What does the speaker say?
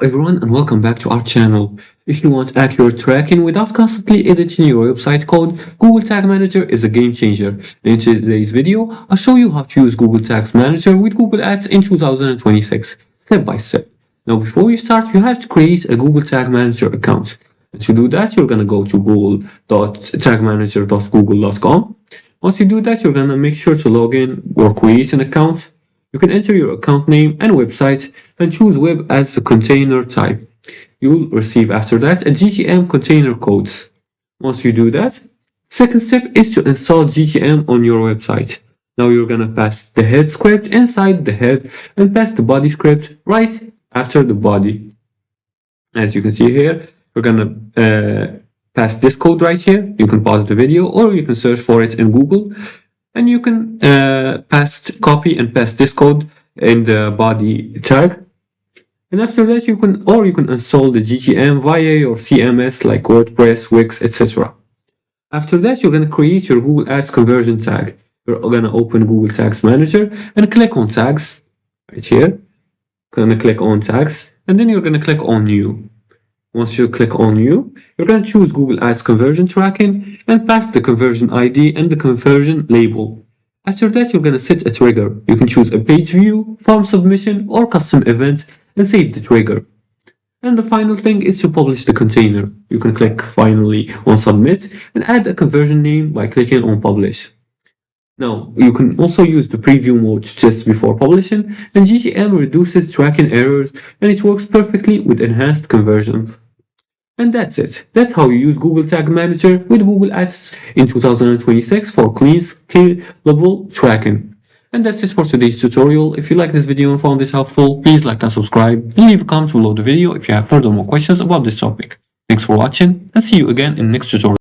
Everyone, and welcome back to our channel. If you want accurate tracking without constantly editing your website code, Google Tag Manager is a game changer. In today's video, I'll show you how to use Google Tags Manager with Google Ads in 2026, step by step. Now, before we start, you have to create a Google Tag Manager account. And to do that, you're going to go to google.tagmanager.google.com. Once you do that, you're going to make sure to log in or create an account. You can enter your account name and website and choose web as the container type. You will receive after that a GTM container codes. Once you do that, second step is to install GTM on your website. Now you're gonna pass the head script inside the head and pass the body script right after the body. As you can see here, we're gonna pass this code right here. You can pause the video or you can search for it in Google. And you can copy and paste this code in the body tag. And after that, you can install the GTM via your CMS like WordPress, Wix, etc. After that, you're going to create your Google Ads conversion tag. You're going to open Google Tags Manager and click on tags right here. Going to click on tags, and then you're going to click on new. Once you click on new, you're going to choose Google Ads conversion tracking and pass the conversion ID and the conversion label. After that, you're going to set a trigger. You can choose a page view, form submission, or custom event and save the trigger. And the final thing is to publish the container. You can click finally on submit and add a conversion name by clicking on publish. Now, you can also use the preview mode just before publishing, and GTM reduces tracking errors and it works perfectly with enhanced conversion. And that's it. That's how you use Google Tag Manager with Google Ads in 2026 for clean, scalable tracking. And that's it for today's tutorial. If you like this video and found it helpful, please like and subscribe and leave a comment below the video if you have further more questions about this topic. Thanks for watching and see you again in the next tutorial.